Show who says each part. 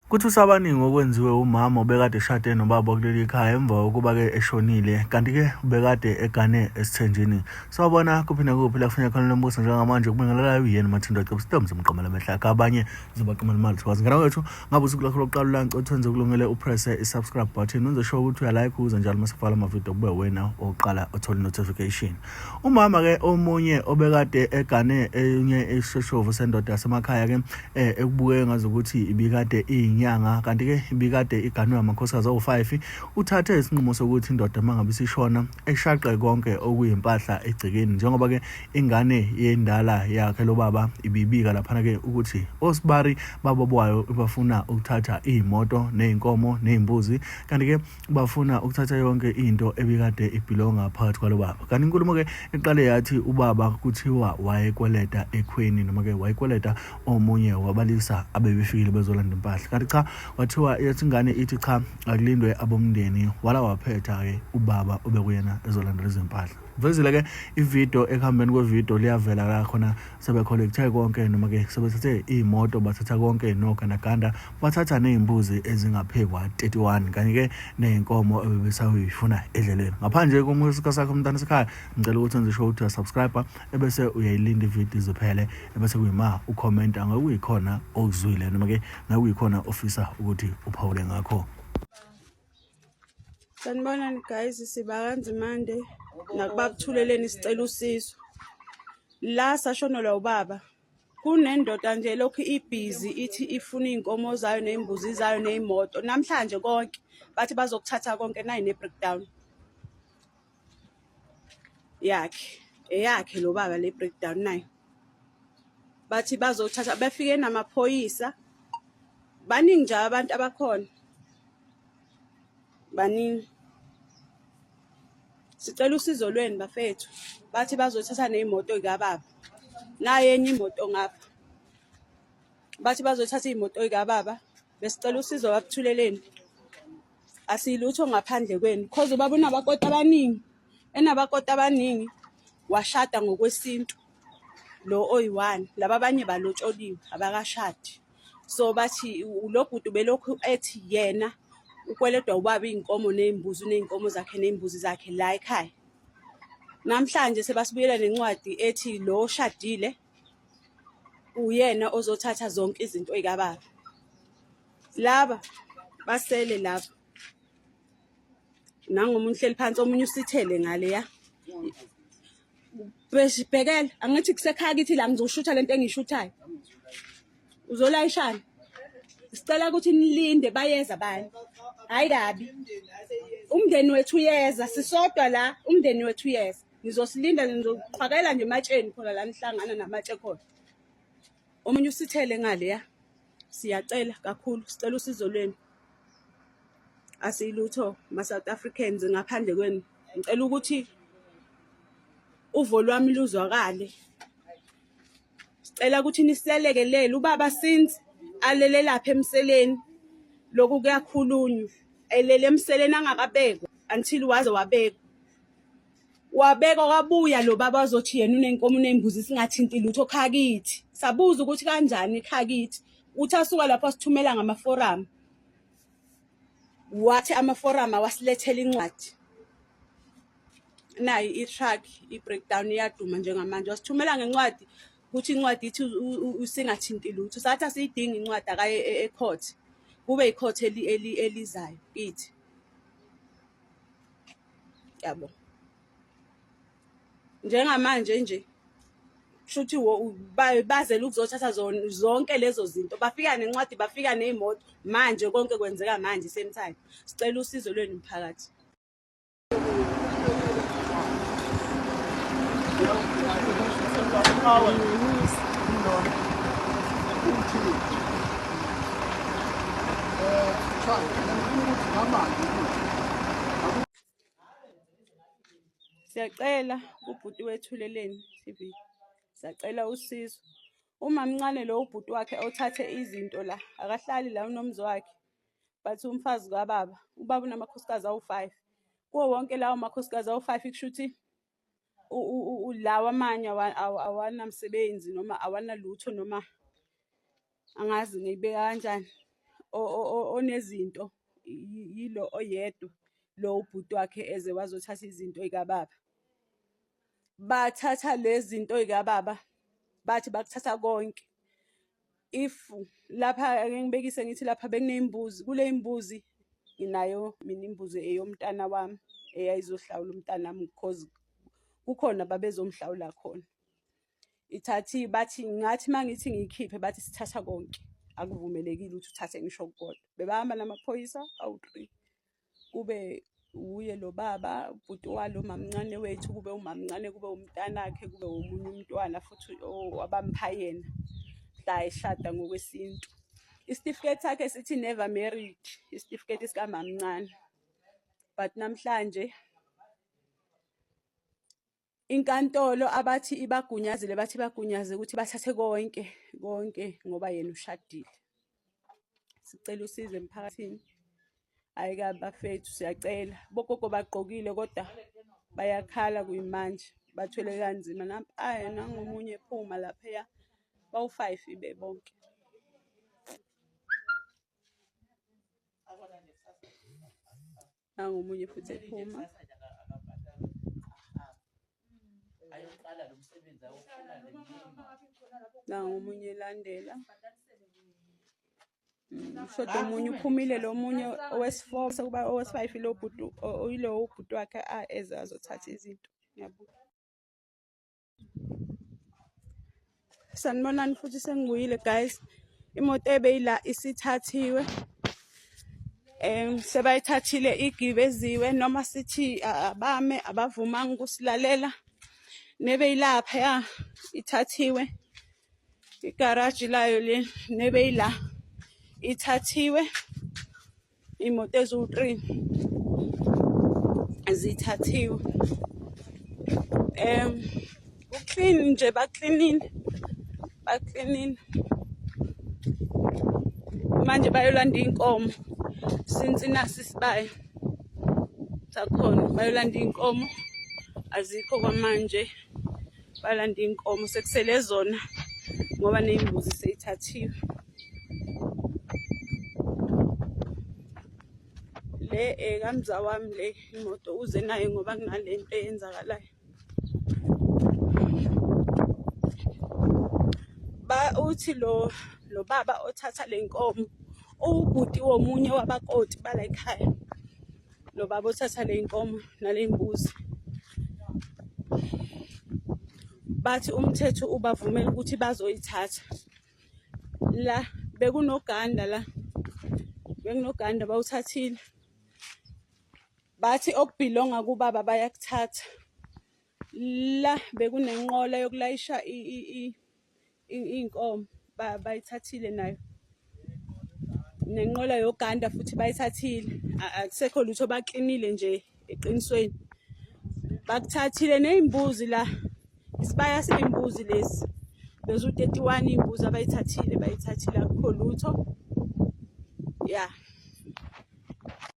Speaker 1: Kuthi usabaningi okwenziwe umama obekade eshade nobaba kuleli khaya emva kokuba-ke eshonile, kanti-ke ubekade egane esithenjini. Sawubona kuphi nakuphi la kufuneka khona lo mbuso njengamanje kubingelelayo uyena Mathindo Cebo Sitembu Mqamela Mehlaka abanye zibaqamela imali sikwazi. Ngana wethu ngabe usuku lakho lokuqala ulanca uthenze kulungele upresse i-subscribe button wenze sure ukuthi uyalike uze njalo masifala amavidiyo kube wena oqala othola notification. Umama-ke omunye obekade egane enye isishoshovu sendoda yasemakhaya-ke ekubukeke ngazukuthi ibikade inyanga kanti-ke ibikade iganwe amakhosikazi awu-5 uthathe isinqumo sokuthi indoda mangabe isishona eshaqe konke okuyimpahla egcekeni njengoba-ke ingane yendala yakhe lo baba ibibika laphana-ke ukuthi osibari babobwayo bafuna ukuthatha iy'moto ney'nkomo ney'mbuzi kanti-ke bafuna ukuthatha yonke into ebikade ibhilonga phakathi kwalo baba. Kanti inkulumo-ke iqale yathi ubaba kuthiwa wayekweleta ekhweni noma-ke wayekweleta omunye wabalisa abebefikile bezolanda impahla. Kanti cha wathiwa yathi ingane ithi cha akulindwe abomndeni wala waphetha-ke ubaba obekuyena ezolanda izimpahla. Vezile-ke ividiyo ekuhambeni kwevidiyo liyavela la khona sebecollecte konke noma-ke sebethathe iy'moto bathatha konke nogandaganda bathatha ney'mbuzi ezingaphekwa 31 kanye-ke ney'nkomo ebebesayifuna edleleni. Ngaphandle komusika sakho mntana sekhaya ngicela ukuthi wenze sure ukuthi uyasubscribe ebese uyayilinda ividiyo ziphele ebese kuyima ukhomenta ngakuyikhona okuzwile noma-ke ngakuyikhona ofisa ukuthi uphawule ngakho.
Speaker 2: Sanibonani guys, sibakanzimande nakubakuthuleleni sicela usizo. La sashonelwa ubaba. Kunendoda nje lokhu ibhizi ithi ifuna iy'nkomo zayo ney'mbuzi zayo ney'moto. Namhlanje konke bathi bazokuthatha konke nayi ne-breakdown yakhe. Eyakhe lo baba le breakdown nayi. Bathi bazothatha befike namaphoyisa. Baningi nje abantu abakhona. Baningi. Sicela usizo lweni bafethu. Bathi bazothatha ney'moto zikababa. Naye enye imoto ngapha. Bathi bazothatha iy'moto zikababa. Besicela usizo bakuthuleleni. Asilutho ngaphandle kwenu. Because ubaba unabakoti abaningi. Enabakoti abaningi washada ngokwesintu. Lo oyi-1 laba abanye balotsholiwe abakashadi. So bathi lo bhuti belokhu ethi yena ukweledwa ubaba iy'nkomo ney'mbuzi ney'nkomo zakhe ney'mbuzi zakhe la ekhaya. Namhlanje sebasibuyela nencwadi ethi lo oshadile uyena ozothatha zonke izinto zikababa. Laba basele laba. Nangomunye uhleli phansi omunye usithele ngale ya. Besibhekela angithi kusekhaya kithi la ngizoshutha lento engishuthayo. Uzolayishana. Sicela ukuthi nilinde bayeza bani. Hayi kabi. Umndeni wethu uyeza sisodwa la umndeni wethu uyeza. Ngizosilinda ngizoqhakela nje ematsheni khona la nihlangana namatshe khona. Omunye usithele ngale ya. Siyacela kakhulu sicela usizo lweni. Asilutho ma South Africans ngaphandle kwenu. Ngicela ukuthi uvo lwami luzwakale. Sicela ukuthi niselekelele ubaba since alele lapha emseleni lokhu kuyakhulunywa. Elele emseleni angakabekwa until waze wabekwa. Wabekwa kwabuya lo baba azothi yena unenkomo ney'mbuzi singathinti lutho khakithi. Sabuza ukuthi kanjani khakithi. Uthi asuka lapho sithumela ngamaforum. Wathi amaforum awasilethela incwadi. Nayi i-truck i-breakdown iyaduma njengamanje. Wasithumela ngencwadi ukuthi incwadi ithi usingathinti lutho. Sathi asiyidinga incwadi akaye e-court. Kube i-court elizayo kithi. Yabo. Njengamanje nje shuthi bazela ukuzothatha zonke lezo zinto. Bafika nencwadi bafika ney'moto. Manje konke kwenzeka manje same time. Sicela usizo lweni mphakathi. Siyacela ubhuti wethuleleni TV. Siyacela usizo. Uma mncane lo ubhuti wakhe othathe izinto la akahlali la unomzi wakhe. Bathi umfazi kababa. Ubaba unamakhosikazi awu-5. Kuwo wonke lawo makhosikazi awu-5 kushuthi lawa amanye awanamsebenzi noma awanalutho noma angazi ngiyibeka kanjani. onezinto yilo oyedwa lo ubhuti wakhe eze wazothatha izinto ezikababa. Bathatha lezi zinto ezikababa bathi bakuthatha konke. If lapha ake ngibekise ngithi lapha bekuney'mbuzi, kule y'mbuzi nginayo mina imbuzi eyomntana wami eyayizohlawula umntanami because kukhona babezomhlawula khona. Ithathiwe bathi ngathi mangithi ngiyikhiphe bathi sithatha konke. Akuvumelekile ukuthi uthathe ngisho kodwa. Bebahamba namaphoyisa awu-3. Kube uye lo baba, ubhuti walo mamncane wethu, kube umamncane, kube umntanakhe, kube omunye umntwana futhi wabampha yena. Mhla eshada ngokwesintu. Isitifiketi sakhe sithi never married, isitifiketi sikamamncane. But namhlanje inkantolo abathi ibagunyazile, bathi bagunyaze ukuthi bathathe konke ngoba yena ushadile. Sicela usizo emphakathini. Ayika bafethu siyacela. Bogogo bagqokile kodwa bayakhala kuyimanje. Bathwele kanzima nampa nangomunye ephuma lapha bawu5 ibe bonke. Nangomunye futhi ephuma. Ayoqala lo msebenzi awufuna nangomunye landela. Shoda omunye uphumile lo munye owes4 sekuba owes5 lo bhuti oyilo ubhuti wakhe eze azothatha izinto. Ngiyabonga. Sanibonani futhi sengibuyile guys. Imoto ebeyila isithathiwe. Sebayithathile igibeziwe noma sithi abame abavumanga ukusilalela. Nebeyilapha ithathiwe. Igarage layo le nebeyila ithathiwe. Imoto ezu3 zithathiwe. Uclean nje bacleanile. Manje bayolanda inkomo. Since nasisibaye sakhona bayolanda inkomo azikho kwamanje. Balanda inkomo sekusele zona ngoba nezimbuzi seyithathiwe. Le kamza wami le imoto uze nayo ngoba kunalento eyenzakalayo. Uthi lo baba othatha lenkomo ubhuti womunye wabakoti bala ekhaya. Lo baba othatha lenkomo nalembuzi. Bathi umthetho ubavumela ukuthi bazoyithatha. La bekunoganda la. Bekunoganda bawuthathile. Bathi okubelonga kubaba bayakuthatha. La bekunenqola yokulayisha inkomo bayithathile nayo. Nenqola yoganda futhi bayithathile. Akusekho lutho baqinile nje eqinisweni. Bakuthathile nezimbuzi la. Isibaya sembuzi lesi. Bezu 31 imbuzi abayithathile akukho lutho. Yeah.